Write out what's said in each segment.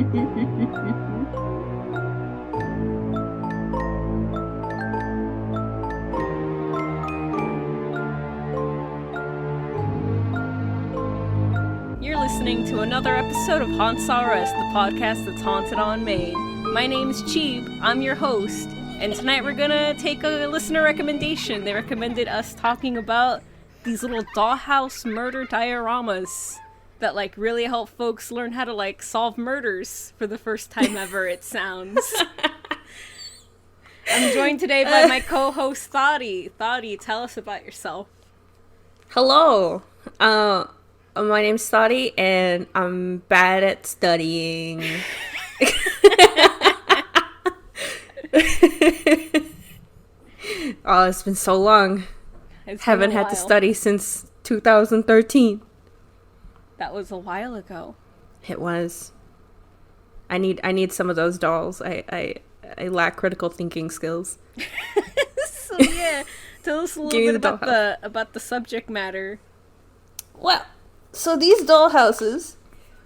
You're listening to another episode of HauntsRUs, the podcast that's haunted on Maine. My name's Cheeb, I'm your host, and tonight we're gonna take a listener recommendation. They recommended us talking about these little dollhouse murder dioramas that, like, really help folks learn how to, like, solve murders for the first time ever, it sounds. I'm joined today by my co-host, Thotty. Thotty, tell us about yourself. Hello. My name's Thotty, and I'm bad at studying. Oh, it's been so long. Haven't had to study since 2013. That was a while ago. It was. I need some of those dolls. I lack critical thinking skills. So yeah, tell us a little bit about the subject matter. Well, so these dollhouses,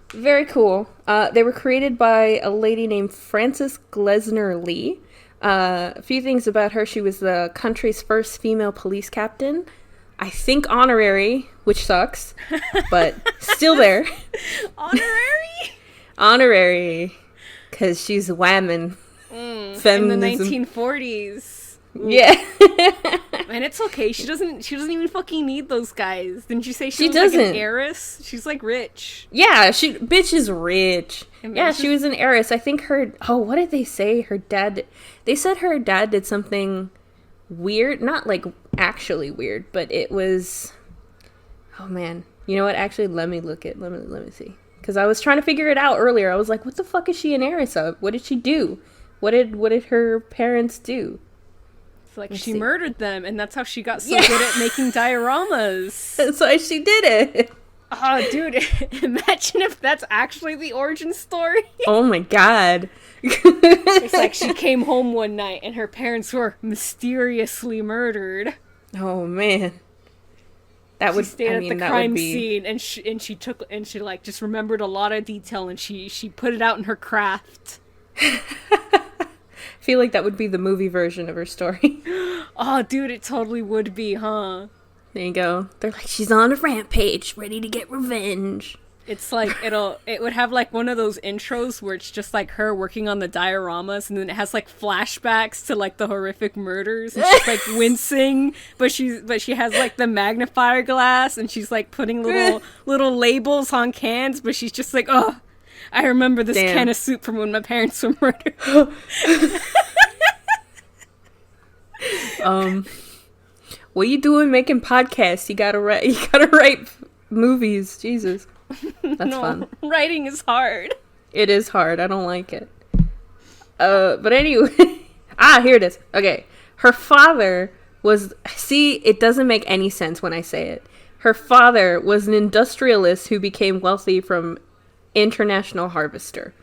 very cool. They were created by a lady named Frances Glesner Lee. A few things about her. She was the country's first female police captain. I think honorary, which sucks, but still there. Honorary? Honorary, because she's whamming feminism. In the 1940s. Yeah. And it's okay. She doesn't even fucking need those guys. Didn't you say she was doesn't. Like an heiress? She's like rich. Yeah, bitch is rich. Yeah, she was an heiress. I think what did they say? They said her dad did something weird, not like actually weird, but it was, oh man, you know what, actually let me see, because I was trying to figure it out earlier. I was like, what the fuck is she an heiress of? What did she do? What did her parents do? It's like she murdered them, and that's how she got so good at making dioramas. That's why she did it. Oh dude, imagine if that's actually the origin story. Oh my god. It's like she came home one night and her parents were mysteriously murdered. Oh man, She stayed at the crime scene, and she like just remembered a lot of detail, and she put it out in her craft. I feel like that would be the movie version of her story. Oh dude, it totally would be, huh? There you go. They're like, she's on a rampage, ready to get revenge. It's like, it would have like one of those intros where it's just like her working on the dioramas, and then it has like flashbacks to like the horrific murders, and she's like wincing, but she has like the magnifier glass, and she's like putting little labels on cans, but she's just like, oh, I remember this can of soup from when my parents were murdered. What you doing making podcasts? You gotta write movies. Jesus. That's fun. Writing is hard. It is hard. I don't like it. But anyway. Here it is. Okay. Her father was... See, it doesn't make any sense when I say it. Her father was an industrialist who became wealthy from international harvester.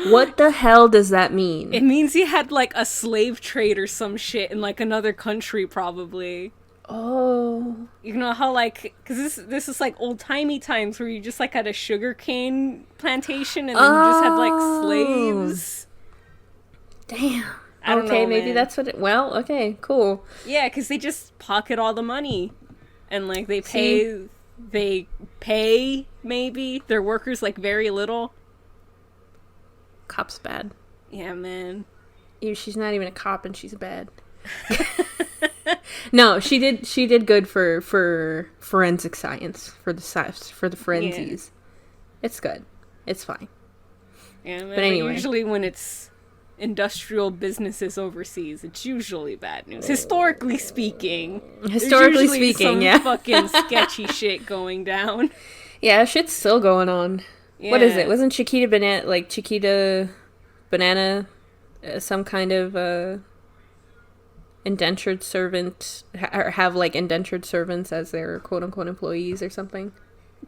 What the hell does that mean? It means he had, like, a slave trade or some shit in, like, another country, probably. Oh. You know how, like, because this is like old-timey times where you just, like, had a sugarcane plantation and then you just had, like, slaves. Damn. I don't know, maybe man. that's what well, okay, cool. Yeah, because they just pocket all the money. And, like, they pay, maybe, their workers, like, very little. Cop's bad. Yeah, man. She's not even a cop and she's bad. No, she did good for forensic science, for the forensies. Yeah. It's good. It's fine. Yeah, man, but anyway. Usually when it's industrial businesses overseas, it's usually bad news. Historically speaking, some yeah. fucking sketchy shit going down. Yeah, shit's still going on. Yeah. What is it? Wasn't Chiquita Banana some kind of indentured servant, or have like indentured servants as their quote unquote employees or something?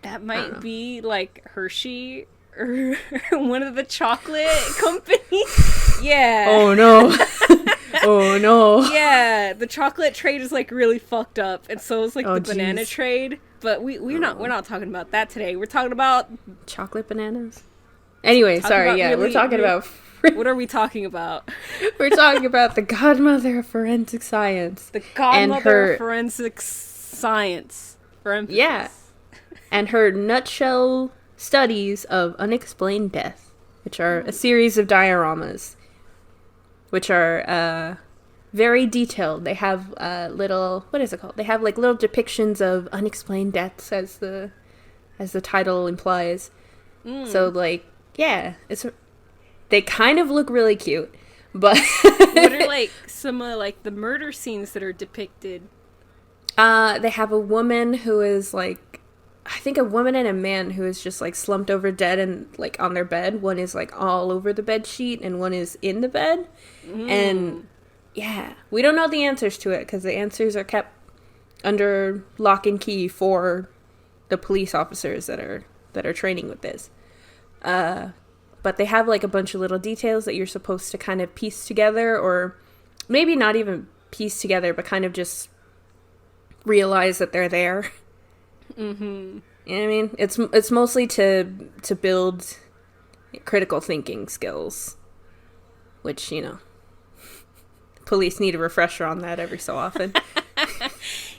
That might be like Hershey or one of the chocolate companies. Yeah. Oh no. Oh no. Yeah, the chocolate trade is like really fucked up, and so is like the banana trade. But we're not talking about that today. We're talking about chocolate bananas. Anyway, sorry, yeah, we're talking about... What are we talking about? We're talking about the godmother of forensic science. The godmother of forensic science. For emphasis. Yeah. And her nutshell studies of unexplained death, which are a series of dioramas, which are very detailed. They have little, what is it called? They have like little depictions of unexplained deaths, as the title implies. So like, yeah, they kind of look really cute, but what are like some of like the murder scenes that are depicted? They have a woman who is like, I think a woman and a man who is just like slumped over dead and like on their bed. One is like all over the bed sheet and one is in the bed. And yeah, we don't know the answers to it because the answers are kept under lock and key for the police officers that are training with this. But they have like a bunch of little details that you're supposed to kind of piece together, or maybe not even piece together, but kind of just realize that they're there. Mm-hmm. You know what I mean? It's mostly to build critical thinking skills, which, you know, police need a refresher on that every so often.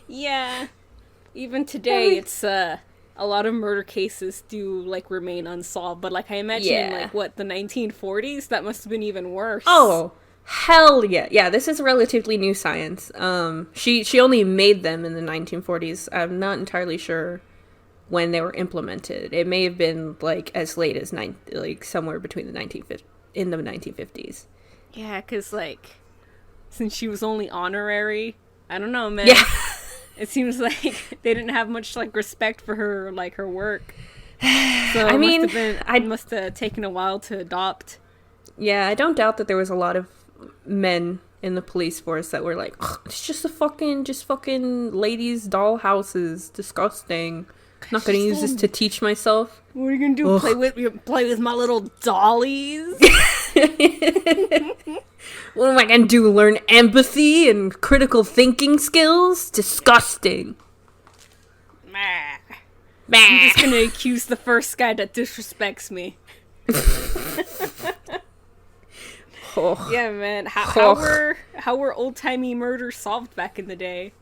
Yeah. Even today, it's a lot of murder cases do like remain unsolved, but like I imagine in like what, the 1940s, that must have been even worse. Oh, hell yeah. Yeah, this is relatively new science. She only made them in the 1940s. I'm not entirely sure when they were implemented. It may have been like as late as like somewhere between the 1950s. Yeah, cuz like since she was only honorary, I don't know, man. Yeah. It seems like they didn't have much like respect for her, like her work. So I mean, it must have taken a while to adopt. Yeah, I don't doubt that there was a lot of men in the police force that were like, it's just fucking ladies' doll houses, disgusting. I'm not gonna use this to teach myself. What are you gonna do? Ugh. Play with my little dollies? What am I gonna do? Learn empathy and critical thinking skills? Disgusting. I'm just gonna accuse the first guy that disrespects me. Oh. Yeah, man. How were old-timey murders solved back in the day?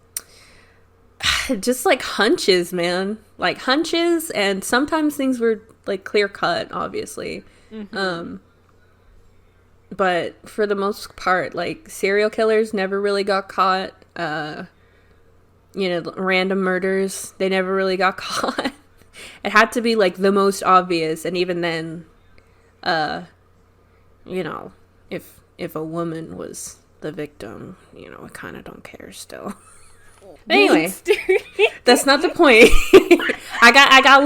Just like hunches, man. Like hunches, and sometimes things were like clear cut, obviously. Mm-hmm. But for the most part, like serial killers never really got caught. You know, random murders, they never really got caught. It had to be like the most obvious, and even then, you know, if a woman was the victim, you know, I kind of don't care still. But anyway, that's not the point. I got a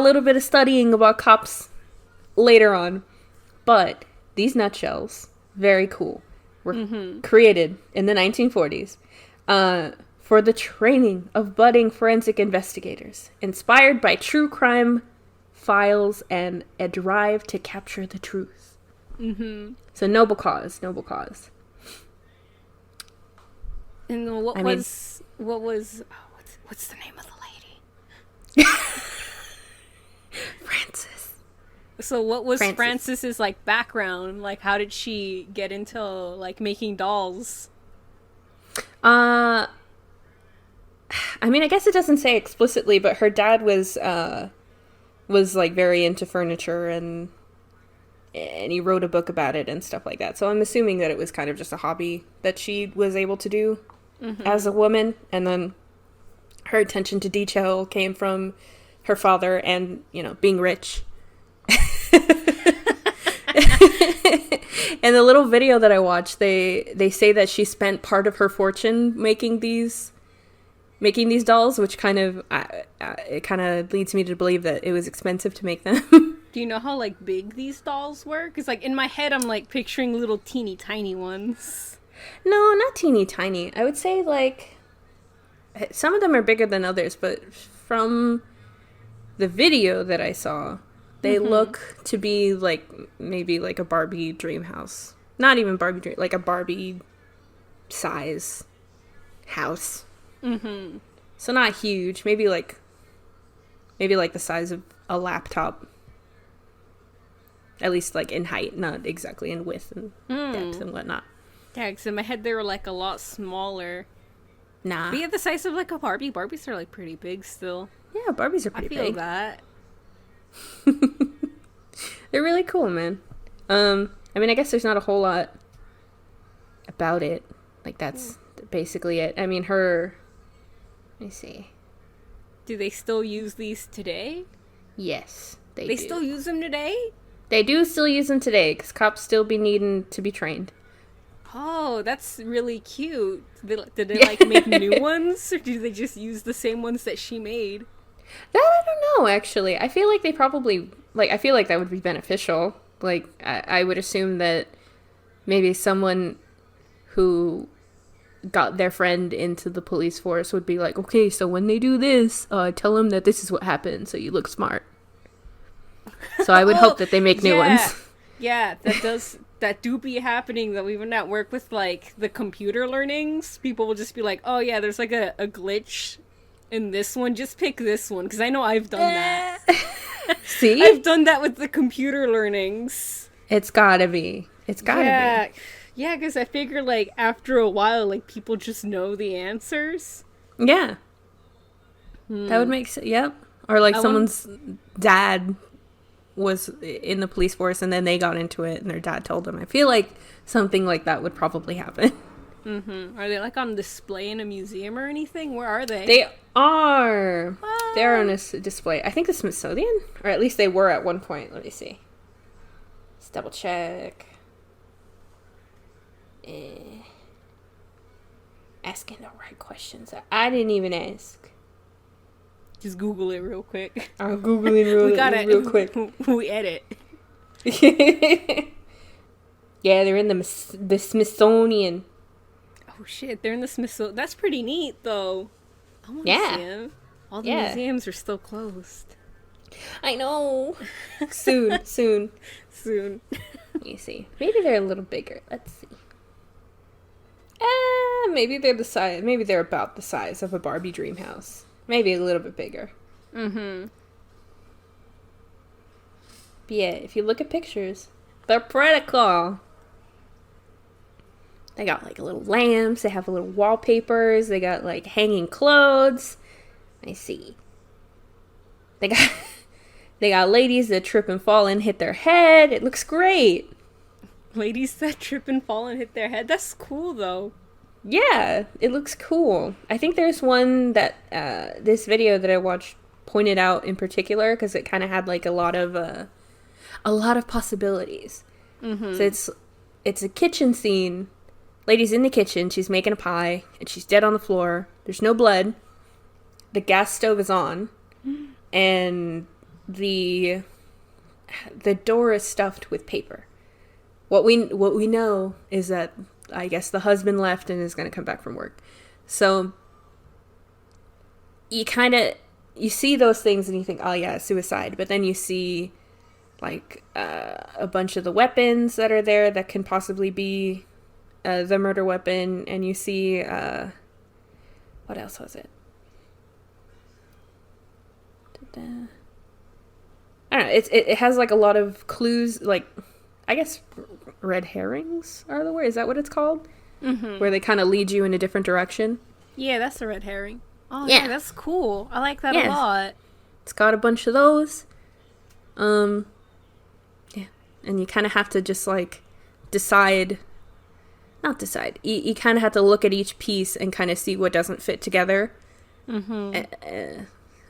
little bit of studying about cops later on, but these nutshells, very cool, were created in the 1940s for the training of budding forensic investigators, inspired by true crime files and a drive to capture the truth. Mm-hmm. So noble cause. And what's the name of the lady? Frances. So what was Frances's like background? Like, how did she get into like making dolls? I mean, I guess it doesn't say explicitly, but her dad was like very into furniture, and he wrote a book about it and stuff like that. So I'm assuming that it was kind of just a hobby that she was able to do as a woman, and then her attention to detail came from her father and, you know, being rich. In the little video that I watched, they say that she spent part of her fortune making these dolls, which kind of it kind of leads me to believe that it was expensive to make them. Do you know how like big these dolls were? Because like in my head, I'm like picturing little teeny tiny ones. No, not teeny tiny. I would say like some of them are bigger than others, but from the video that I saw, they look to be like maybe like a Barbie dream house. Not even Barbie dream, like a Barbie size house. Mm-hmm. So not huge. Maybe like the size of a laptop. At least, like, in height, not exactly in width and depth and whatnot. Yeah, because in my head they were, like, a lot smaller. Nah. But yeah, the size of, like, a Barbie. Barbies are, like, pretty big still. Yeah, Barbies are pretty big. I feel that. They're really cool, man. I mean, I guess there's not a whole lot about it. Like, that's basically it. I mean, let me see. Do they still use these today? Yes, they do. They still use them today? They do still use them today, because cops still be needing to be trained. Oh, that's really cute. Did they like, make new ones? Or do they just use the same ones that she made? That I don't know, actually. I feel like they probably... Like, I feel like that would be beneficial. Like, I would assume that maybe someone who got their friend into the police force would be like, okay, so when they do this, tell them that this is what happened, so you look smart. So I would hope that they make new ones. Yeah, that do be happening, though, even at work with, like, the computer learnings. People will just be like, oh, yeah, there's, like, a glitch in this one. Just pick this one, because I know I've done that. See? I've done that with the computer learnings. It's gotta be. It's gotta be. Yeah, because I figure, like, after a while, like, people just know the answers. Yeah. That would make sense. Yep. Or, like, someone's dad was in the police force and then they got into it and their dad told them. I feel like something like that would probably happen. Mm-hmm. Are they, like, on display in a museum or anything? Where are they? They are. They're on a display. I think the Smithsonian? Or at least they were at one point. Let me see. Let's double check. Asking the right questions. I didn't even ask. Just Google it real quick. I'll Google it real quick. We edit. Yeah, they're in the Smithsonian. Oh shit, they're in the Smithsonian. That's pretty neat, though. I want to see them. All the museums are still closed. I know. Soon. Let me see. Maybe they're a little bigger. Let's see. Maybe they're the size. Maybe they're about the size of a Barbie dream house. Maybe a little bit bigger. Mm-hmm. But yeah, if you look at pictures, they're pretty cool. They got, like, little lamps. They have little wallpapers. They got, like, hanging clothes. I see. They got ladies that trip and fall and hit their head. It looks great. Ladies that trip and fall and hit their head. That's cool, though. Yeah, it looks cool. I think there's one that this video that I watched pointed out in particular because it kind of had, like, a lot of possibilities. Mm-hmm. So it's a kitchen scene. Lady's in the kitchen. She's making a pie, and she's dead on the floor. There's no blood. The gas stove is on, and the door is stuffed with paper. What we know is that, I guess, the husband left and is going to come back from work. So you see those things and you think, oh yeah, suicide. But then you see, like, a bunch of the weapons that are there that can possibly be the murder weapon. And you see, what else was it? I don't know. It has, like, a lot of clues, like, I guess red herrings are the word. Is that what it's called? Mm-hmm. Where they kind of lead you in a different direction. Yeah, that's a red herring. Oh, yeah, that's cool. I like that a lot. It's got a bunch of those. Yeah. And you kind of have to just, like, not decide. You kind of have to look at each piece and kind of see what doesn't fit together. Mm-hmm.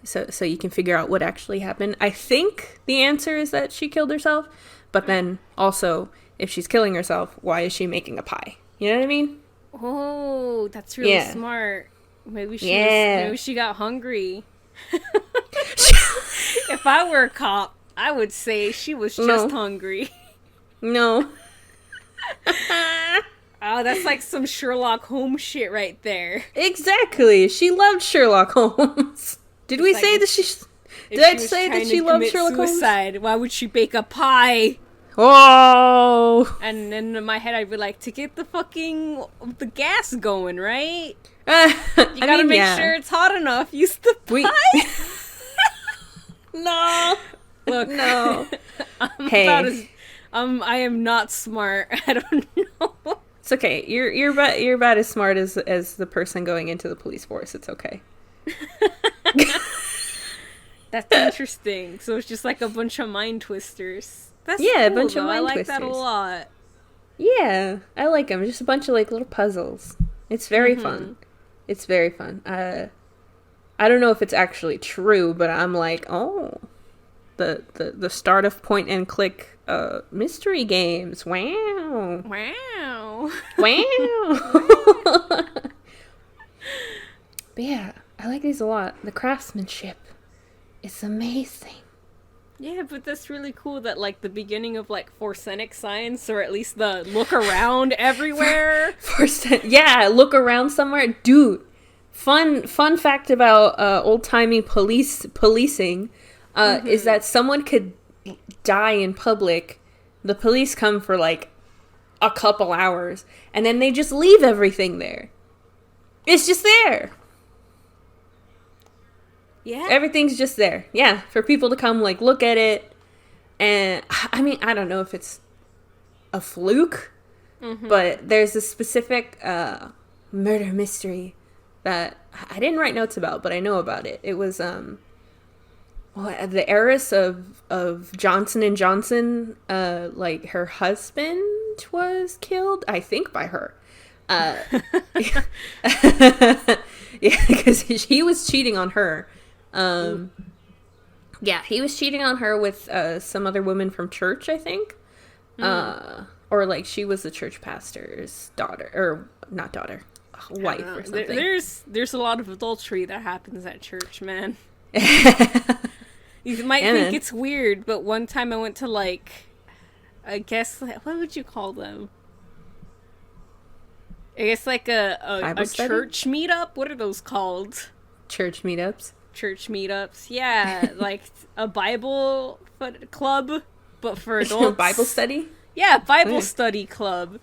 So you can figure out what actually happened. I think the answer is that she killed herself. But then, also, if she's killing herself, why is she making a pie? You know what I mean? Oh, that's really smart. Maybe she got hungry. If I were a cop, I would say she was just hungry. No. Oh, that's like some Sherlock Holmes shit right there. Exactly. She loved Sherlock Holmes. Did we say that she... Did I say that she loved Sherlock Holmes? Why would she bake a pie? Oh! And then in my head, I'd be like, to get the gas going, right? You gotta make sure it's hot enough. Use the pie. No. Look. No. I'm I am not smart. I don't know. It's okay. You're about as smart as the person going into the police force. It's okay. That's interesting. So it's just like a bunch of mind twisters. That's yeah, cool, a bunch of mind I like twisters. that a lot. Yeah, I like them. Just a bunch of like little puzzles. It's very fun. It's very fun. I don't know if it's actually true, but I'm like, oh, the start of point and click mystery games. Wow. Wow. Wow. But yeah, I like these a lot. The craftsmanship is amazing. Yeah, but that's really cool that, like, the beginning of, like, Forsenic science, or at least the look around everywhere. Yeah, look around somewhere. Dude, fun fact about old-timey policing is that someone could die in public. The police come for, like, a couple hours, and then they just leave everything there. It's just there. Yeah. Everything's just there. Yeah, for people to come, like, look at it. And, I mean, I don't know if it's a fluke, but there's a specific murder mystery that I didn't write notes about, but I know about it. It was, the heiress of Johnson & Johnson, like, her husband was killed, I think, by her. Yeah, because he was cheating on her. Yeah, he was cheating on her with some other woman from church, I think. Or like she was the church pastor's daughter, or not daughter, wife or something. There's a lot of adultery that happens at church, man. You might think it's weird, but one time I went to, like, I guess, what would you call them? I guess like a church meetup. What are those called? Church meetups. Church meetups. Yeah, like a Bible club, but for adults. Bible study? Yeah, Bible study club.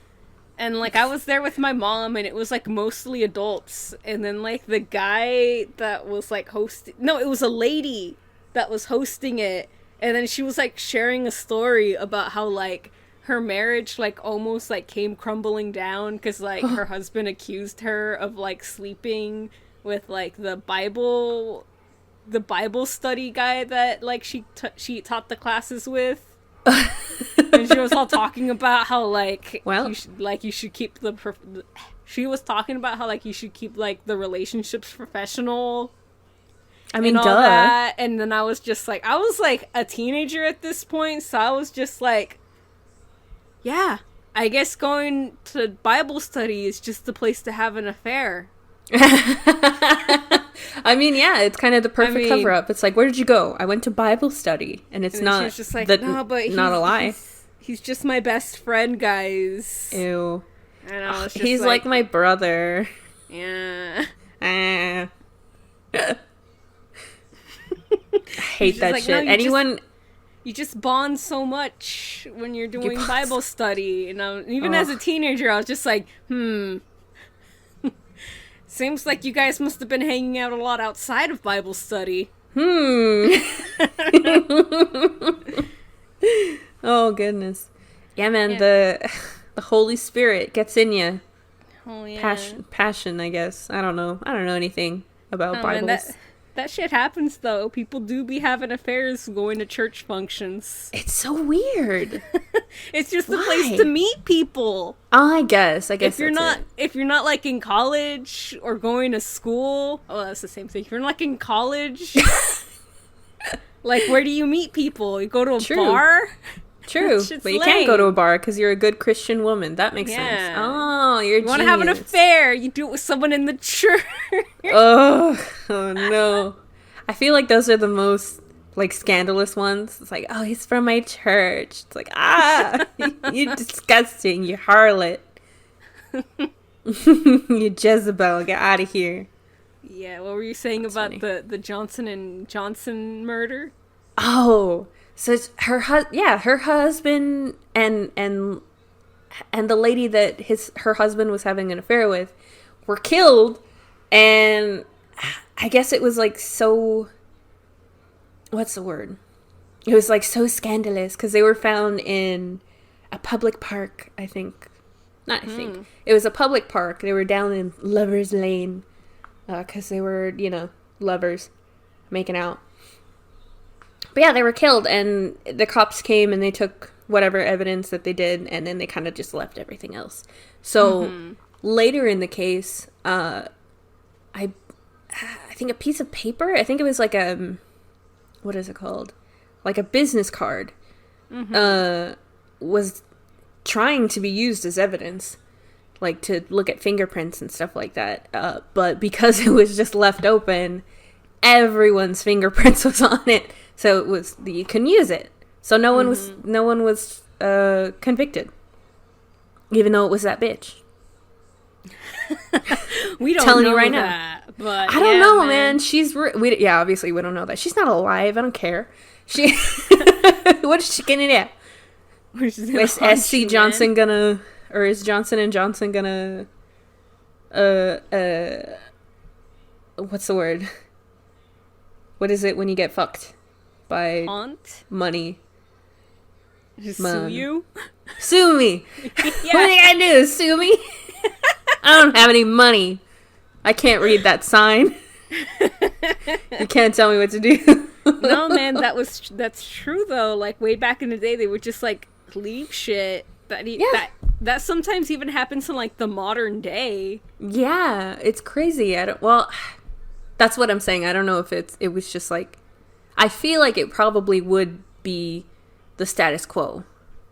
And, like, I was there with my mom, and it was, like, mostly adults. And then, like, the guy that was, like, hosting... No, it was a lady that was hosting it. And then she was, like, sharing a story about how, like, her marriage, like, almost, like, came crumbling down because, like, her husband accused her of, like, sleeping with, like, the Bible study guy that, like, she taught the classes with. And she was all talking about how, like, you should keep she was talking about how, like, you should keep, like, the relationships professional. I mean, and all that. And then I was like a teenager at this point, so I was just like, yeah, I guess going to Bible study is just the place to have an affair. I mean, yeah, it's kind of the perfect cover-up. It's like, where did you go? I went to Bible study, and it's not. She was just like, no, but not a lie. He's just my best friend, guys. Ew. And I was just he's like my brother. Yeah. I hate that like, shit. No, you just bond so much when you're doing Bible study. And even as a teenager, I was just like, seems like you guys must have been hanging out a lot outside of Bible study. Oh, goodness. Yeah, man, yeah. The Holy Spirit gets in you. Oh, yeah. Passion, I guess. I don't know anything about Bibles. Man, that shit happens, though. People do be having affairs going to church functions. It's so weird. It's just a place to meet people. I guess if you're not like in college or going to school, that's the same thing. If you're like in college, like, where do you meet people? You go to a bar? True, but you can't go to a bar because you're a good Christian woman. That makes sense. Oh, you want to have an affair? You do it with someone in the church. Oh no! I feel like those are the most, like, scandalous ones. It's like, oh, he's from my church. It's like, you disgusting, you harlot, you Jezebel, get out of here. Yeah, what were you saying about the Johnson & Johnson murder? Oh. So it's her husband and the lady that her husband was having an affair with were killed, and I guess it was like so. What's the word? It was like so scandalous because they were found in a public park, I think. Not I think. It was a public park. They were down in Lover's Lane because they were, lovers making out. But yeah, they were killed, and the cops came and they took whatever evidence that they did, and then they kind of just left everything else. So later in the case, I think a piece of paper, I think it was like what is it called? Like a business card, was trying to be used as evidence, like to look at fingerprints and stuff like that. But because it was just left open, everyone's fingerprints was on it. So it was, you couldn't use it. So no one was convicted, even though it was that bitch. We don't telling know you right that, now. But I don't know, man. She's obviously we don't know that. She's not alive. I don't care. She what is she gonna do? Is SC Johnson gonna, or is Johnson and Johnson gonna what's the word? What is it when you get fucked by money? Just sue you? Sue me. Yeah. What are you gonna do? Sue me? I don't have any money. I can't read that sign. You can't tell me what to do. No, man, that's true though. Like way back in the day, they would just like leave shit that sometimes even happens in like the modern day. Yeah, it's crazy. That's what I'm saying. I don't know if it was just like, I feel like it probably would be the status quo.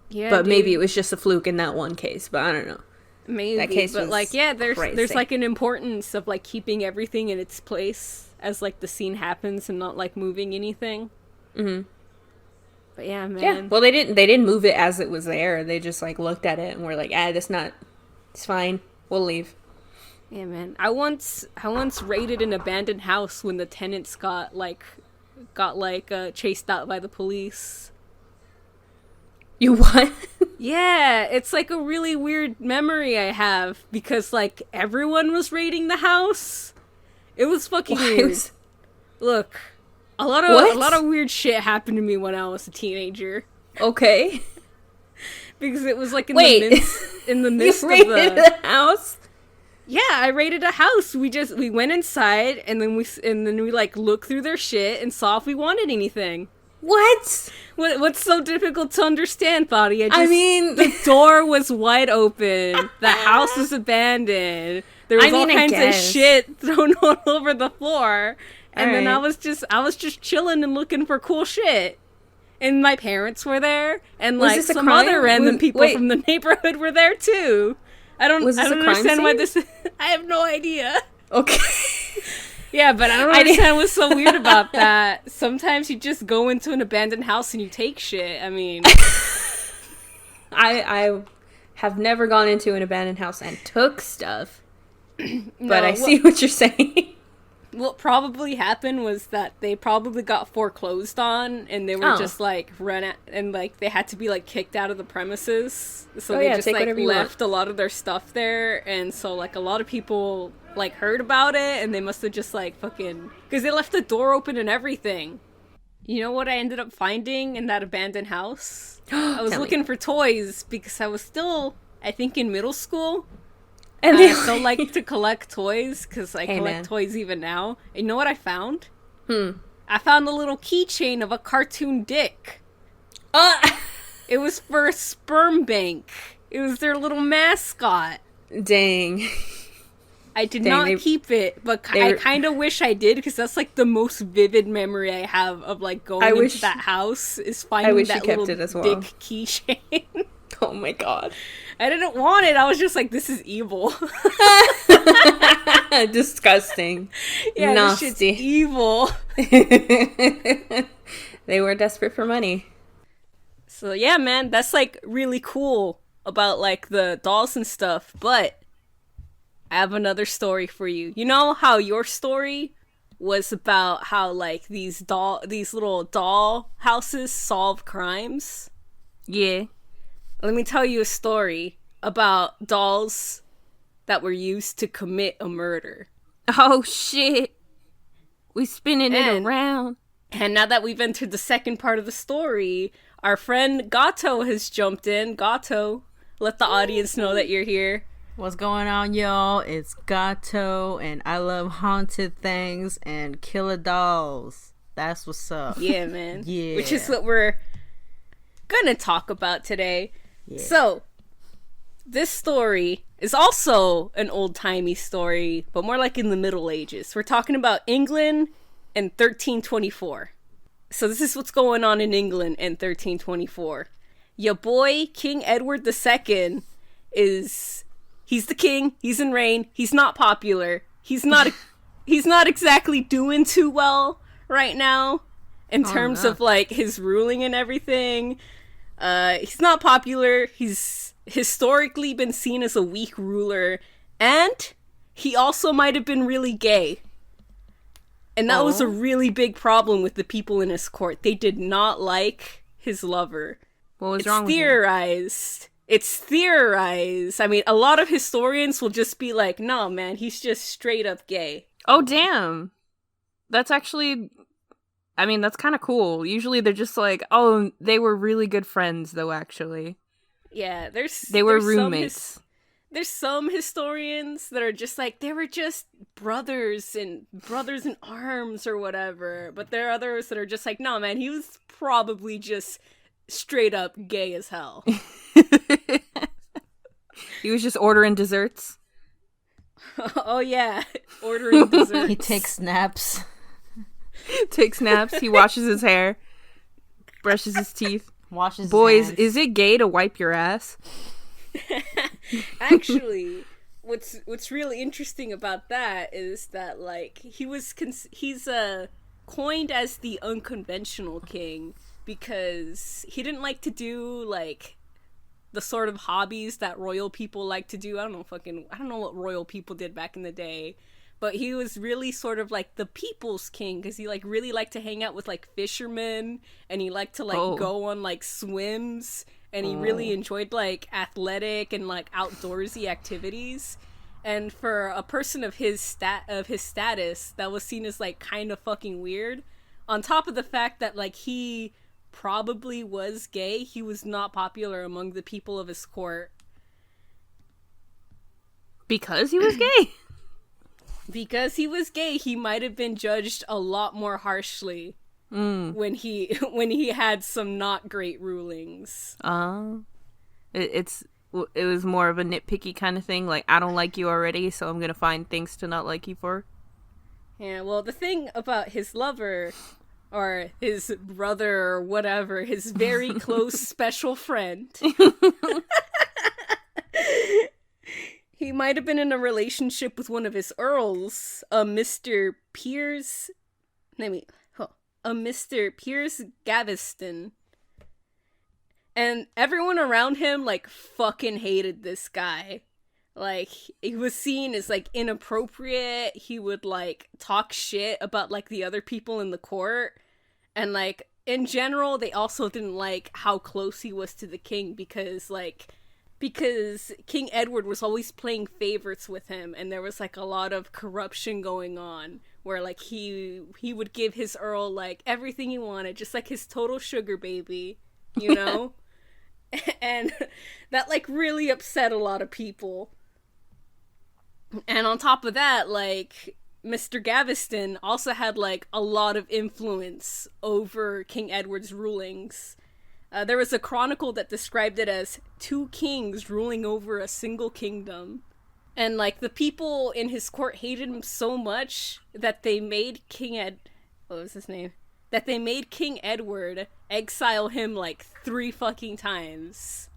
Yeah, but maybe it was just a fluke in that one case. But I don't know. Maybe, that case but like, yeah, there's like an importance of like keeping everything in its place as like the scene happens and not like moving anything. But yeah, man. Yeah. Well, they didn't move it as it was there. They just like looked at it and were like, it's fine. We'll leave. Yeah, man. I once raided an abandoned house when the tenants got chased out by the police. You what? Yeah, it's like a really weird memory I have because like everyone was raiding the house. It was fucking weird. Look, a lot of weird shit happened to me when I was a teenager. Okay. Because it was like in the midst you raided the house? Yeah, I raided a house. We went inside and then we like looked through their shit and saw if we wanted anything. What? What's so difficult to understand, Thotty? I mean, the door was wide open. The house was abandoned. There was all kinds of shit thrown all over the floor. And then I was just chilling and looking for cool shit. And my parents were there, and like some other random people from the neighborhood were there too. I don't understand why this. I have no idea. Okay. Yeah, but I don't understand what's so weird about that. Sometimes you just go into an abandoned house and you take shit. I mean, I have never gone into an abandoned house and took stuff. But I see what you're saying. What probably happened was that they probably got foreclosed on, and they were just like and like they had to be like kicked out of the premises. So they just like left a lot of their stuff there, and so like a lot of people like heard about it, and they must have just like fucking, because they left the door open and everything. You know what I ended up finding in that abandoned house? I was looking for toys because I was still, I think, in middle school. And I still like to collect toys because I collect toys even now. And you know what I found? I found a little keychain of a cartoon dick. It was for a sperm bank. It was their little mascot. Dang. I did not keep it, but I kind of wish I did, because that's like the most vivid memory I have of like going into that house is finding that little dick keychain. Oh my god. I didn't want it. I was just like, this is evil. Disgusting. Yeah, nasty. This shit's evil. They were desperate for money. So yeah, man, that's like really cool about like the dolls and stuff, but I have another story for you. You know how your story was about how like these little doll houses solve crimes? Yeah. Let me tell you a story about dolls that were used to commit a murder. Oh shit. We spinning it around. And now that we've entered the second part of the story, our friend Gato has jumped in. Gato, let the audience know that you're here. What's going on, y'all? It's Gato, and I love haunted things and killer dolls. That's what's up. Yeah, man. Yeah. Which is what we're gonna talk about today. Yeah. So, this story is also an old-timey story, but more like in the Middle Ages. We're talking about England in 1324. So this is what's going on in England in 1324. Your boy, King Edward II, he's the king, he's in reign, he's not popular, he's not exactly doing too well right now in terms of, like, his ruling and everything. He's not popular, he's historically been seen as a weak ruler, and he also might have been really gay. And that was a really big problem with the people in his court. They did not like his lover. What was wrong with him? It's theorized. I mean, a lot of historians will just be like, no, man, he's just straight up gay. Oh, damn. That's actually... I mean, that's kind of cool. Usually they're just like, oh, they were really good friends, though, actually. Yeah, They were roommates. There's some historians that are just like, they were just brothers in arms or whatever. But there are others that are just like, no, man, he was probably just straight up gay as hell. He was just ordering desserts. Oh, yeah. Ordering desserts. He takes snaps. He washes his hair. Brushes his teeth. Washes Boys, his hands. is it gay to wipe your ass? Actually, what's really interesting about that is that, like, he's coined as the unconventional king because he didn't like to do, like, the sort of hobbies that royal people like to do. I don't know what royal people did back in the day, but he was really sort of like the people's king because he, like, really liked to hang out with, like, fishermen, and he liked to, like, go on, like, swims. And he really enjoyed, like, athletic and, like, outdoorsy activities. And for a person of his status, that was seen as, like, kind of fucking weird. On top of the fact that, like, he probably was gay, he was not popular among the people of his court. Because he was gay? Because he was gay, he might have been judged a lot more harshly. When he had some not great rulings. It was more of a nitpicky kind of thing. Like, I don't like you already, so I'm gonna find things to not like you for. Yeah, well, the thing about his lover, or his brother, or whatever, his very close special friend, he might have been in a relationship with one of his earls, Mr. Piers Gaveston. And everyone around him, like, fucking hated this guy. Like, he was seen as, like, inappropriate. He would, like, talk shit about, like, the other people in the court. And, like, in general, they also didn't like how close he was to the king because King Edward was always playing favorites with him, and there was, like, a lot of corruption going on, where, like, he would give his earl, like, everything he wanted, just like his total sugar baby, you know? And that, like, really upset a lot of people. And on top of that, like, Mr. Gaveston also had, like, a lot of influence over King Edward's rulings. There was a chronicle that described it as 2 kings ruling over a single kingdom. And, like, the people in his court hated him so much that they made That they made King Edward exile him, like, 3 fucking times.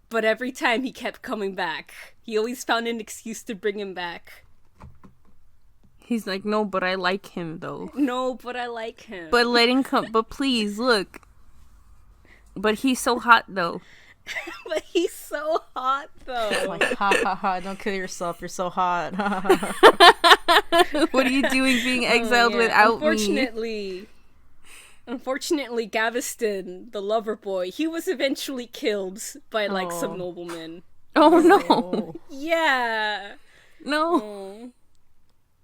But every time he kept coming back. He always found an excuse to bring him back. He's like, no, but I like him, though. No, but I like him. But let him come. But please, look. But he's so hot, though. But he's so hot, though. Like, ha ha ha, don't kill yourself, you're so hot. What are you doing being exiled without me? Unfortunately, Gaveston, the lover boy, he was eventually killed by, like, some noblemen. Oh, no. Yeah. No.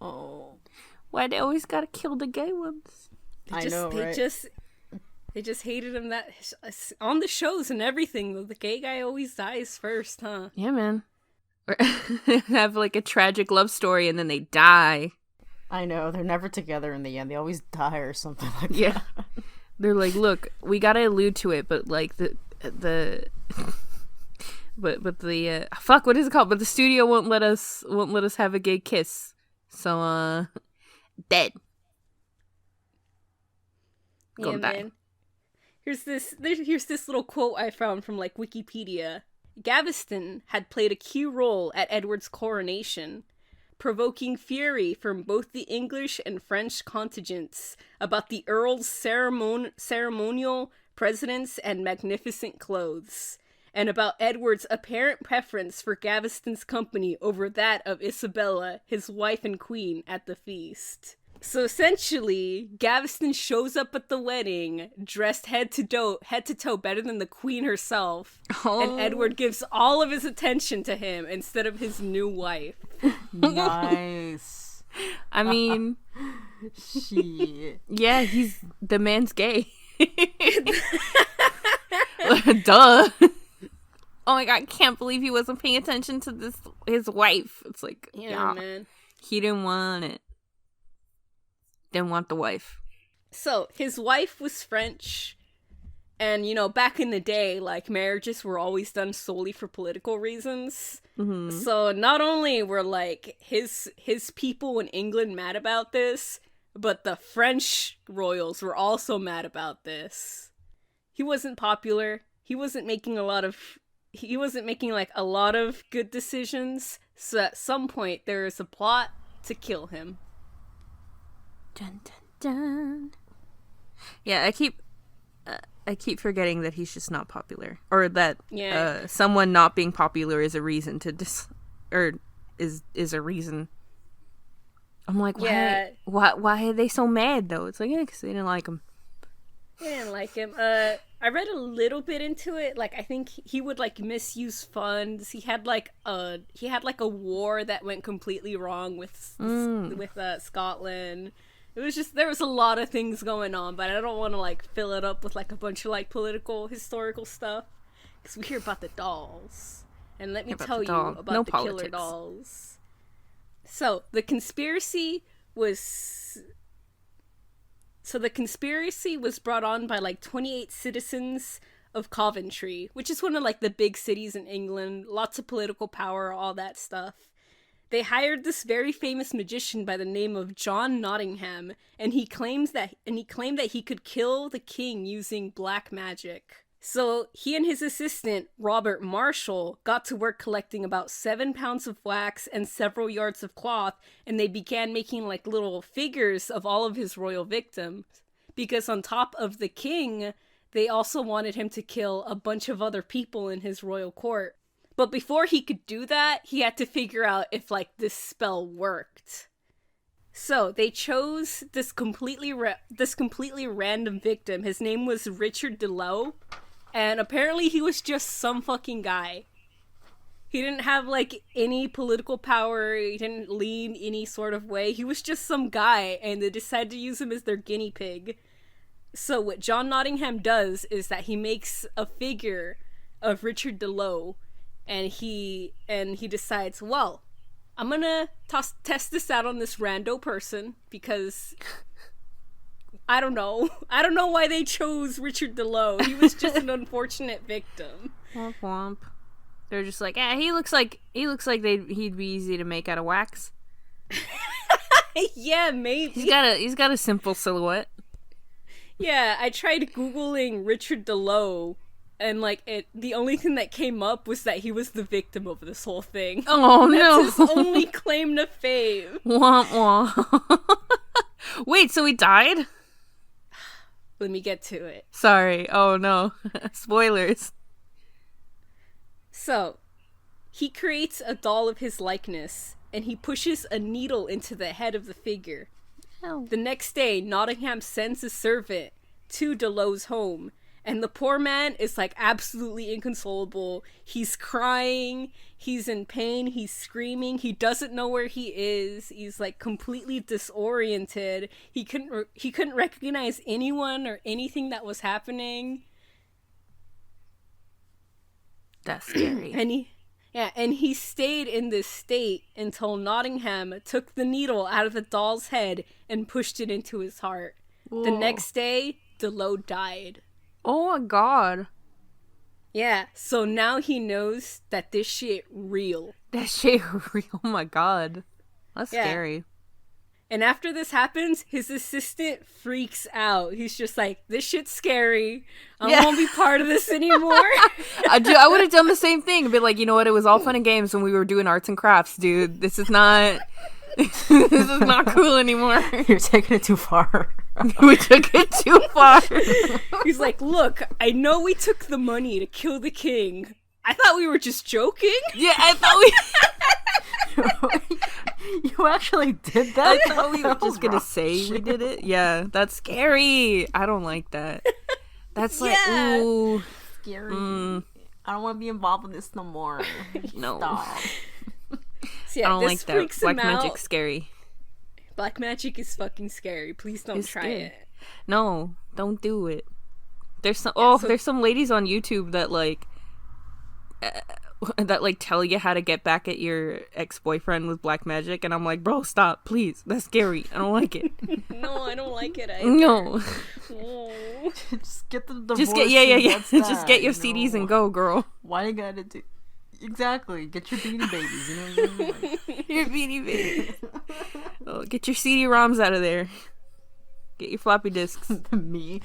Oh. Why they always gotta kill the gay ones? I know, right? They just hated him that on the shows and everything. The gay guy always dies first, huh? Yeah, man. Or have like a tragic love story and then they die. I know, they're never together in the end. They always die or something like Yeah. that. They're like, look, we gotta allude to it, but like the but the fuck, what is it called? But the studio won't let us have a gay kiss. So dead. Yeah, man. Here's this little quote I found from like Wikipedia. Gaveston had played a key role at Edward's coronation, provoking fury from both the English and French contingents about the Earl's ceremonial presence and magnificent clothes, and about Edward's apparent preference for Gaveston's company over that of Isabella, his wife and queen, at the feast. So essentially, Gaveston shows up at the wedding, dressed head to toe better than the queen herself, and Edward gives all of his attention to him instead of his new wife. Nice. I mean, shit. Yeah, the man's gay. Duh. Oh my god, I can't believe he wasn't paying attention to his wife. It's like, yeah, man. He didn't want it. Didn't want the wife. So, his wife was French, and, you know, back in the day, like, marriages were always done solely for political reasons. Mm-hmm. So, not only were, like, his people in England mad about this, but the French royals were also mad about this. He wasn't popular. He wasn't making a lot of good decisions, so at some point there is a plot to kill him. Dun, dun, dun. Yeah, I keep forgetting that he's just not popular, or that someone not being popular is a reason to is a reason. I'm like, why are they so mad though? It's like, yeah, because they didn't like him. They didn't like him. I read a little bit into it. Like, I think he would like misuse funds. He had like a war that went completely wrong with Scotland. It was just, there was a lot of things going on, but I don't want to like fill it up with like a bunch of like political, historical stuff, because we hear about the dolls. And let me tell you about the killer dolls. So the conspiracy was brought on by like 28 citizens of Coventry, which is one of like the big cities in England, lots of political power, all that stuff. They hired this very famous magician by the name of John Nottingham, and he claimed that he could kill the king using black magic. So he and his assistant, Robert Marshall, got to work collecting about 7 pounds of wax and several yards of cloth, and they began making like little figures of all of his royal victims. Because on top of the king, they also wanted him to kill a bunch of other people in his royal court. But before he could do that, he had to figure out if, like, this spell worked. So, they chose this completely random victim. His name was Richard DeLow, and apparently he was just some fucking guy. He didn't have, like, any political power, he didn't lean any sort of way. He was just some guy, and they decided to use him as their guinea pig. So, what John Nottingham does is that he makes a figure of Richard DeLow, and he decides, well, I'm gonna test this out on this rando person, because I don't know why they chose Richard DeLow. He was just an unfortunate victim. Womp womp. They're just like, he looks like he'd be easy to make out of wax. Yeah, maybe. He's got a simple silhouette. Yeah, I tried Googling Richard DeLow, and like the only thing that came up was that he was the victim of this whole thing. Oh no! That's his only claim to fame. Womp womp. Wait, so he died? Let me get to it. Sorry. Oh no. Spoilers. So, he creates a doll of his likeness, and he pushes a needle into the head of the figure. Oh. The next day, Nottingham sends a servant to DeLow's home, And the poor man is like absolutely inconsolable. He's crying, he's in pain, he's screaming, he doesn't know where he is. He's like completely disoriented. He couldn't recognize anyone or anything that was happening. That's scary. And he stayed in this state until Nottingham took the needle out of the doll's head and pushed it into his heart. Whoa. The next day, Delo died. Oh my god. Yeah, so now he knows that this shit real. That shit real. Oh my god. That's scary. And after this happens, his assistant freaks out. He's just like, this shit's scary. I won't be part of this anymore. I would have done the same thing. But like, you know what? It was all fun and games when we were doing arts and crafts, dude. This is not cool anymore. You're taking it too far. We took it too far. He's like, look, I know we took the money to kill the king. I thought we were just joking. Yeah, I thought we... You actually did that? I thought we were just gonna say we did it. Yeah, that's scary. I don't like that. That's like, ooh. Scary. I don't want to be involved in this no more. No. Stop. So yeah, I don't like that. Black magic's scary. Black magic is fucking scary. Please don't try it. No, don't do it. There's some there's some ladies on YouTube that like tell you how to get back at your ex-boyfriend with black magic, and I'm like, bro, stop, please. That's scary. I don't like it. No, I don't like it either. No. Just get the divorce. Just get just get your CDs and go, girl. Why you gotta do? Exactly. Get your Beanie Babies. You know what I mean? Your Beanie Babies. Oh, get your CD-ROMs out of there. Get your floppy disks. Me.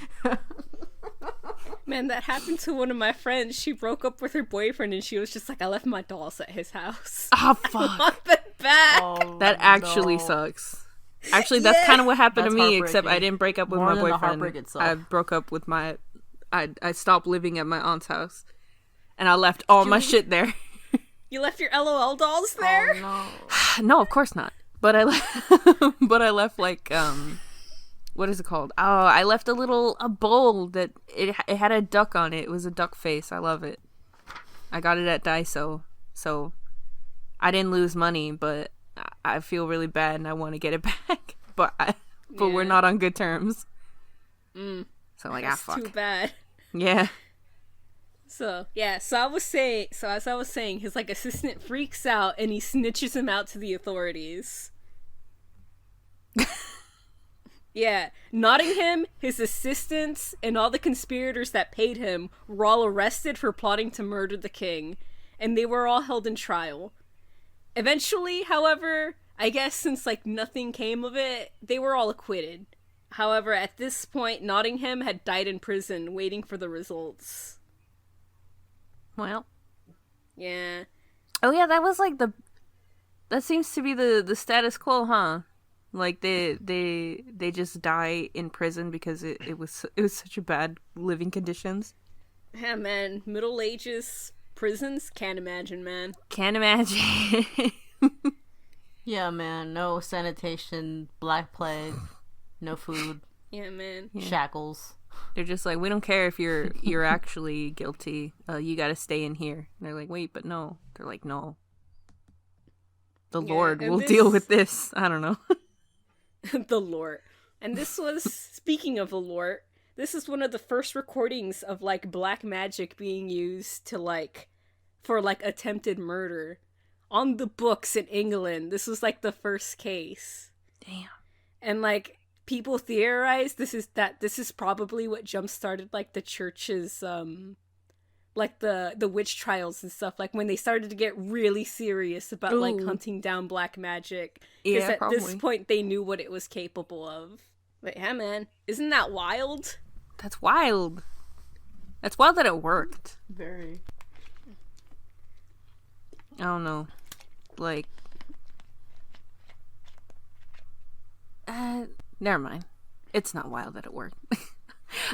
Man, that happened to one of my friends. She broke up with her boyfriend and she was just like, I left my dolls at his house. Oh, fuck. I want them back. Oh, that actually sucks. Actually, that's kind of what happened to me, except I didn't break up with my boyfriend. I broke up with my... I stopped living at my aunt's house. And I left all my shit there. You left your LOL dolls there? Oh, no. No, of course not. But I left like what is it called? Oh, I left a bowl that it had a duck on it. It was a duck face. I love it. I got it at Daiso. So I didn't lose money, but I feel really bad and I want to get it back. But we're not on good terms. So like, fuck. Too bad. Yeah. So as I was saying, his like assistant freaks out and he snitches him out to the authorities. Yeah, Nottingham, his assistants, and all the conspirators that paid him were all arrested for plotting to murder the king, and they were all held in trial. Eventually, however, I guess since like nothing came of it, they were all acquitted. However, at this point, Nottingham had died in prison waiting for the results. Well. Yeah. Oh yeah, that was like that seems to be the status quo, huh? Like they just die in prison because it was such a bad living conditions. Yeah, man. Middle Ages prisons, can't imagine, man. Can't imagine. Yeah, man. No sanitation, black plague, no food. Yeah, man. Shackles. They're just like, we don't care if you're actually guilty. You got to stay in here. And they're like, wait, but no. They're like, no. The Lord will deal with this. I don't know. The Lord. And this was, speaking of the Lord, this is one of the first recordings of like black magic being used to like for like attempted murder on the books in England. This was like the first case. Damn. And like people theorize this is probably what jump started like the church's like the witch trials and stuff, like when they started to get really serious about like hunting down black magic, because at this point they knew what it was capable of. But yeah, man, isn't that wild? That's wild. That's wild that it worked. Very. I don't know, like never mind. It's not wild that it worked.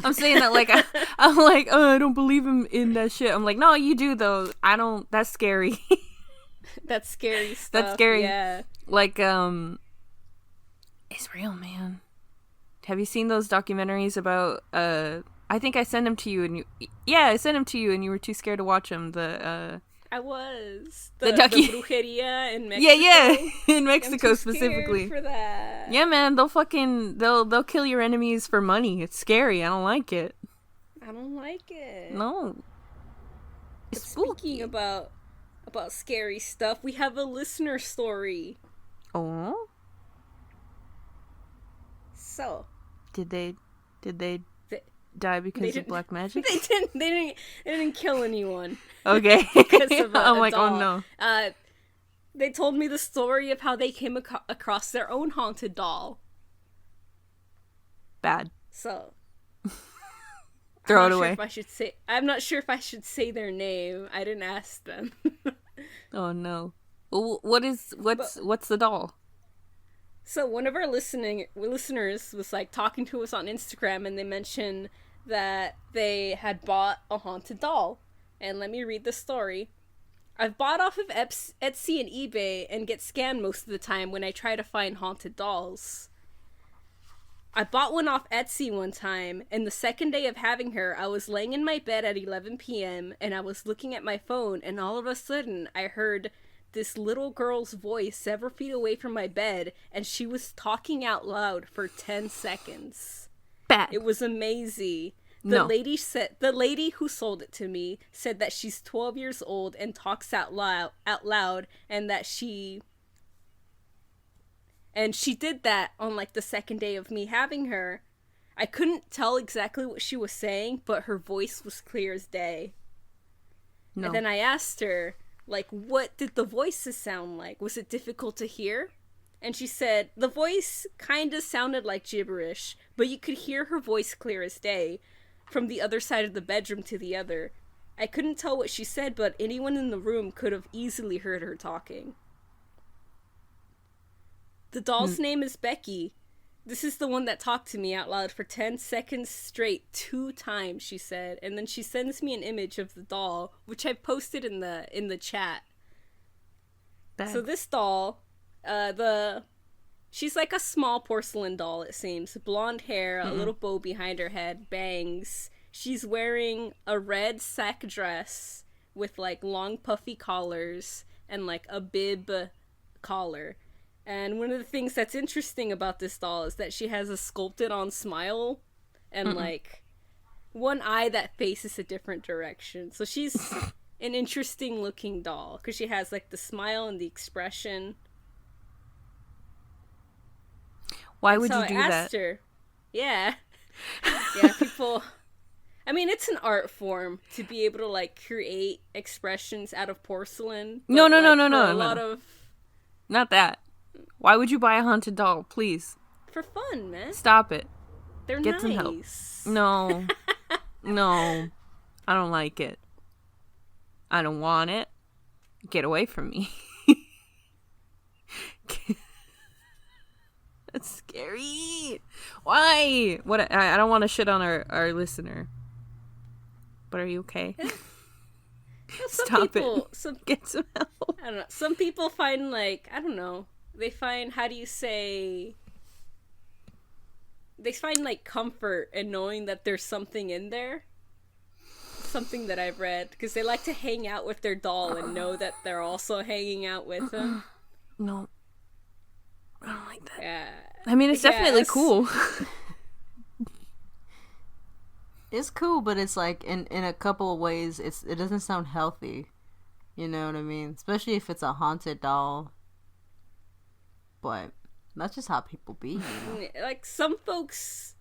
I'm saying that like I'm like, oh, I don't believe him in that shit. I'm like, no, you do though. I don't. That's scary. That's scary stuff. That's scary. Yeah. Like it's real, man. Have you seen those documentaries about I think I sent them to you, and I sent them to you, and you were too scared to watch them. I was the the docu- brujeria in Mexico. Yeah, in Mexico I'm too specifically. scared for that. Yeah, man, they'll kill your enemies for money. It's scary. I don't like it. I don't like it. No. But speaking about scary stuff, we have a listener story. Oh. So, Did they die because of black magic? They didn't kill anyone. Okay. Because of I'm a like, doll. oh no. They told me the story of how they came across their own haunted doll. Bad. So, Throw it away. I'm not sure if I should say their name. I didn't ask them. Oh no. Well, what's the doll? So one of our listeners was like talking to us on Instagram, and they mentioned that they had bought a haunted doll. And let me read the story. I've bought off of Etsy and eBay and get scammed most of the time when I try to find haunted dolls. I bought one off Etsy one time, and the second day of having her, I was laying in my bed at 11 p.m. and I was looking at my phone, and all of a sudden I heard this little girl's voice several feet away from my bed, and she was talking out loud for 10 seconds. Bad. It was amazing. No. The lady who sold it to me said that she's 12 years old and talks out loud, and that she did that on like the second day of me having her. I couldn't tell exactly what she was saying, but her voice was clear as day. No. And then I asked her, like, what did the voices sound like? Was it difficult to hear? And she said, the voice kind of sounded like gibberish, but you could hear her voice clear as day, from the other side of the bedroom to the other. I couldn't tell what she said, but anyone in the room could have easily heard her talking. The doll's name is Becky. This is the one that talked to me out loud for 10 seconds straight 2 times, she said. And then she sends me an image of the doll, which I posted in the chat. Bad. So this doll, she's like a small porcelain doll, it seems. Blonde hair, a little bow behind her head, bangs. She's wearing a red sack dress with like long puffy collars and like a bib collar. And one of the things that's interesting about this doll is that she has a sculpted on smile and like one eye that faces a different direction. So she's an interesting looking doll because she has like the smile and the expression. Why would you do that? I asked her. Yeah. Yeah, people. I mean, it's an art form to be able to like create expressions out of porcelain. No. Not that. Why would you buy a haunted doll, please? For fun, man. Stop it. They're Get nice. some help. No. No. I don't like it. I don't want it. Get away from me. That's scary. Why? What? I don't want to shit on our listener. But are you okay? Stop it. Get some help. I don't know. Some people find like, I don't know. They find, how do you say, they find like comfort in knowing that there's something in there. Something that I've read, because they like to hang out with their doll and know that they're also hanging out with them. No, I don't like that. Yeah, I mean, it's definitely cool. It's cool, but it's like in a couple of ways, it doesn't sound healthy. You know what I mean? Especially if it's a haunted doll. But that's just how people be, you know? Like, some folks,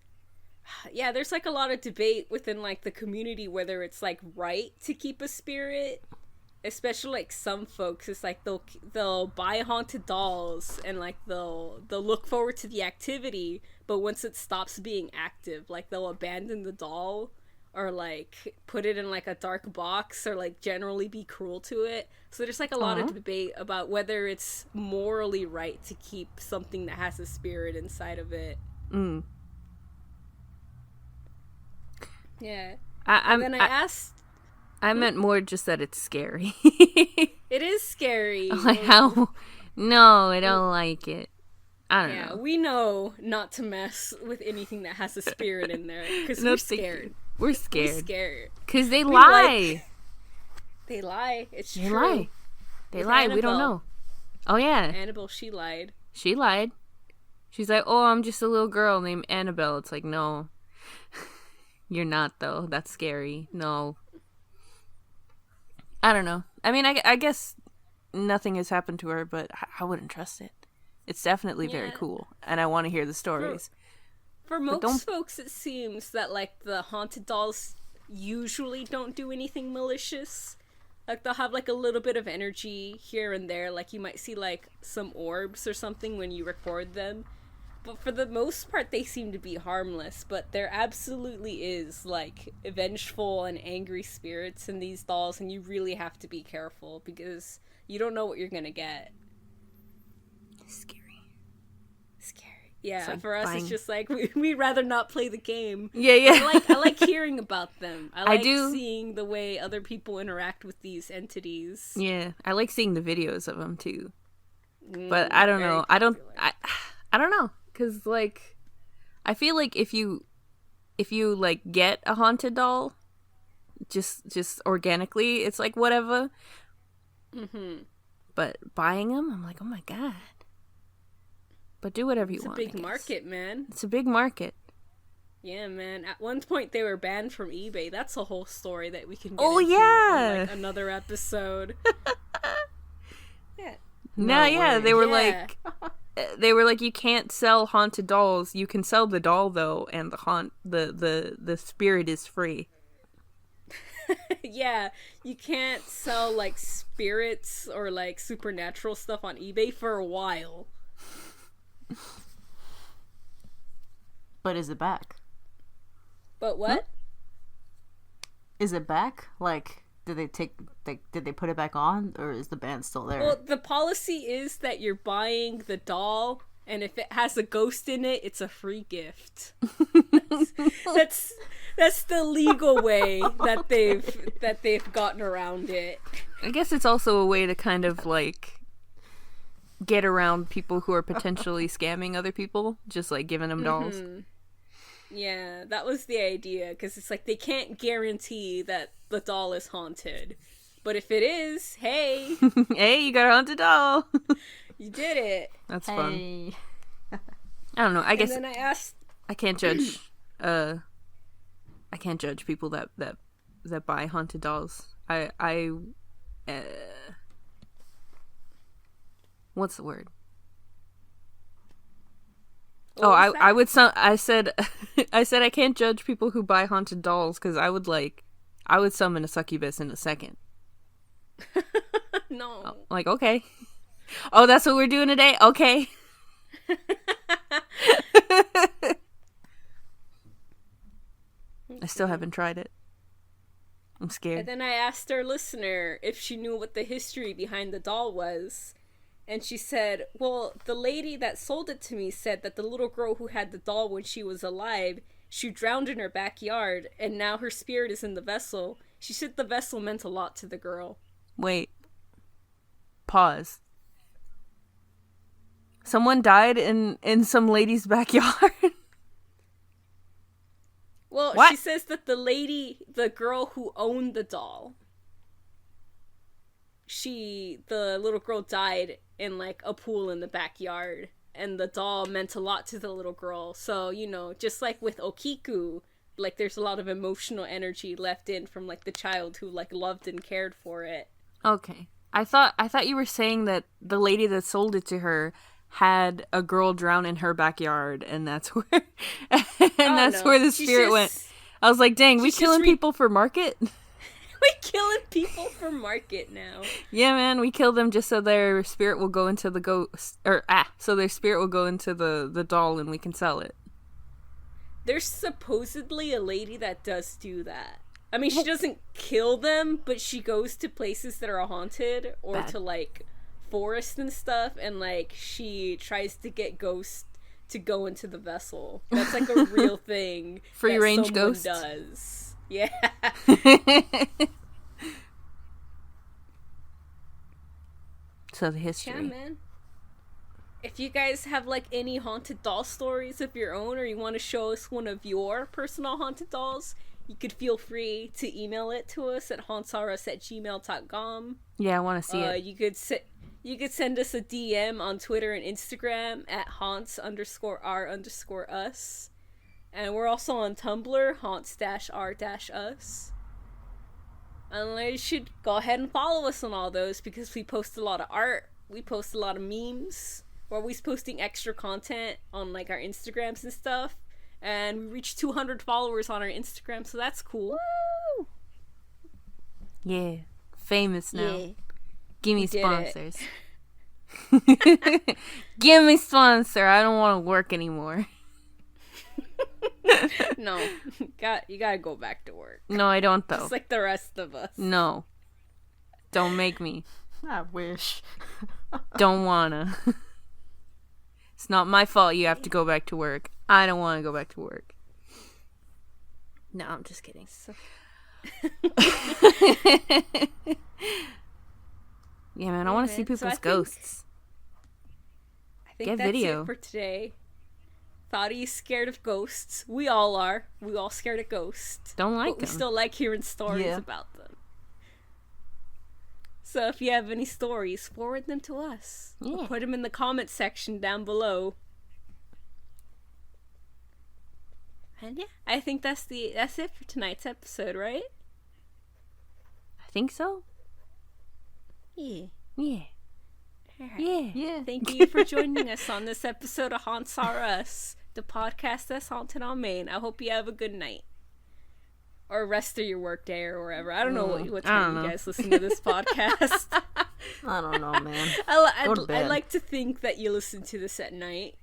yeah, there's like a lot of debate within like the community whether it's like right to keep a spirit. Especially like some folks, it's like they'll buy haunted dolls and like they'll look forward to the activity, but once it stops being active, like they'll abandon the doll or like put it in like a dark box or like generally be cruel to it. So there's like a lot of debate about whether it's morally right to keep something that has a spirit inside of it. Yeah. I meant more just that it's scary. It is scary. Like how? No, I don't like it. I don't know. We know not to mess with anything that has a spirit in there because we're scared. We're scared. We're scared. Because they lie. They lie. It's They true. lie. They With lie. Annabelle. We don't know. Oh, yeah. Annabelle, she lied. She lied. She's like, oh, I'm just a little girl named Annabelle. It's like, no. You're not, though. That's scary. No. I don't know. I mean, I guess nothing has happened to her, but I wouldn't trust it. It's definitely very cool, and I want to hear the stories. For most folks, it seems that, like, the haunted dolls usually don't do anything malicious. Like, they'll have, like, a little bit of energy here and there. Like, you might see, like, some orbs or something when you record them. But for the most part, they seem to be harmless. But there absolutely is, like, vengeful and angry spirits in these dolls, and you really have to be careful because you don't know what you're gonna get. Scary. Yeah, like for us, buying... it's just like, we'd rather not play the game. Yeah. I like hearing about them. I like do. seeing the way other people interact with these entities. Yeah, I like seeing the videos of them, too. But I don't know. I don't know. Because, like, I feel like if you like, get a haunted doll, just organically, it's like, whatever. Mm-hmm. But buying them, I'm like, oh my god. But do whatever you want. It's a big market, man. It's a big market. Yeah, man. At one point, they were banned from eBay. That's a whole story that we can get into yeah! on, like, another episode. Yeah. They were like, you can't sell haunted dolls. You can sell the doll, though, and the spirit is free. Yeah, you can't sell, like, spirits or, like, supernatural stuff on eBay for a while. But is it back? But what? Is it back? Like, did they put it back on, or is the ban still there? Well, the policy is that you're buying the doll, and if it has a ghost in it, it's a free gift. That's the legal way that they've gotten around it. I guess it's also a way to kind of, like, get around people who are potentially scamming other people, just, like, giving them dolls. Mm-hmm. Yeah, that was the idea, because it's like they can't guarantee that the doll is haunted. But if it is, hey! Hey, you got a haunted doll! You did it! That's fun. I don't know, I guess... And then I asked... I can't judge, I can't judge people that buy haunted dolls. What's the word? I said I can't judge people who buy haunted dolls because I would summon a succubus in a second. No. Oh, like, okay. Oh, that's what we're doing today? Okay. I still haven't tried it. I'm scared. And then I asked our listener if she knew what the history behind the doll was. And she said, well, the lady that sold it to me said that the little girl who had the doll when she was alive, she drowned in her backyard, and now her spirit is in the vessel. She said the vessel meant a lot to the girl. Wait. Pause. Someone died in some lady's backyard? Well, what? She says that the girl who owned the doll, the little girl died in, like, a pool in the backyard, and the doll meant a lot to the little girl. So, you know, just like with Okiku, like, there's a lot of emotional energy left in from, like, the child who, like, loved and cared for it. Okay. I thought you were saying that the lady that sold it to her had a girl drown in her backyard, and that's where where the spirit went. I was like, dang, we killing people for market? We killing people for market now. Yeah, man, we kill them just so their spirit will go into the ghost, so their spirit will go into the doll and we can sell it. There's supposedly a lady that does do that. I mean, she doesn't kill them, but she goes to places that are haunted or to, like, forest and stuff, and, like, she tries to get ghosts to go into the vessel. That's, like, a real thing. Free range ghosts does. Yeah. So the history. Yeah, man. If you guys have, like, any haunted doll stories of your own, or you want to show us one of your personal haunted dolls, you could feel free to email it to us at HauntsRUs@gmail.com. Yeah, I want to see it. You could send us a DM on Twitter and Instagram at Haunts_R_us. And we're also on Tumblr, Haunts-R-us. And you should go ahead and follow us on all those because we post a lot of art. We post a lot of memes. We're always posting extra content on like our Instagrams and stuff. And we reached 200 followers on our Instagram, so that's cool. Woo! Yeah. Famous now. Yeah. Give me sponsors. Give me sponsor. I don't want to work anymore. No. You gotta go back to work. No, I don't though. Just like the rest of us. No. Don't make me. I wish. Don't wanna. It's not my fault you have to go back to work. I don't want to go back to work. No, I'm just kidding. Yeah, man, I want to see people's ghosts. I think Get that's video. it for today. Thotty's scared of ghosts. We all are. We all scared of ghosts. Don't like But we them. still like hearing stories Yeah. about them. So if you have any stories, forward them to us. Yeah. Or put them in the comment section down below. And yeah, I think that's it for tonight's episode, right? I think so. Yeah. Yeah. Alright. Yeah. Yeah. Thank you for joining us on this episode of HauntsRUs, the podcast that's haunted on Maine. I hope you have a good night. Or rest of your work day or wherever. I don't know what time you guys listen to this podcast. I don't know, man. Go to I bed. like to think that you listen to this at night.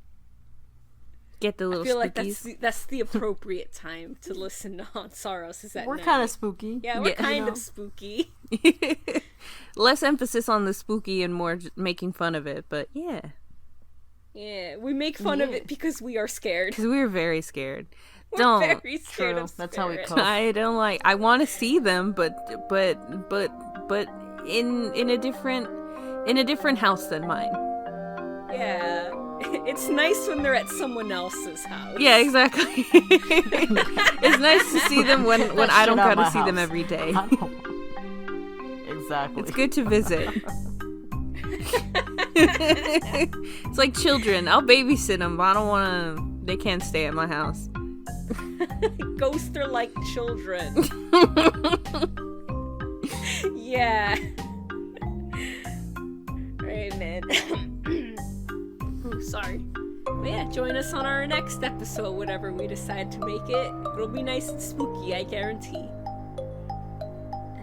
Get the little I feel spookies. like that's the appropriate time to listen to HauntsRUs is at We're night. kind of spooky. Yeah, we're Yeah. kind You of know. spooky. Less emphasis on the spooky and more making fun of it, but yeah. Yeah, we make fun of Yeah. it because we are scared. Because we were very scared. We're Don't. very scared True. of That's how we spirits. cope. I don't like. I want to see them, but in a different house than mine. Yeah. It's nice when they're at someone else's house. Yeah, exactly. It's nice to see them when That I shit don't out gotta my see them house. every day. I don't- Exactly. It's good to visit. It's like children. I'll babysit them, but I don't want to. They can't stay at my house. Ghosts are like children. Yeah. Right, man. Ooh, sorry. But yeah, join us on our next episode, whatever we decide to make it. It'll be nice and spooky, I guarantee.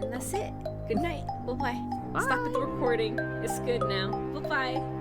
And that's it. Good night. Bye-bye. Stop the recording. It's good now. Bye-bye.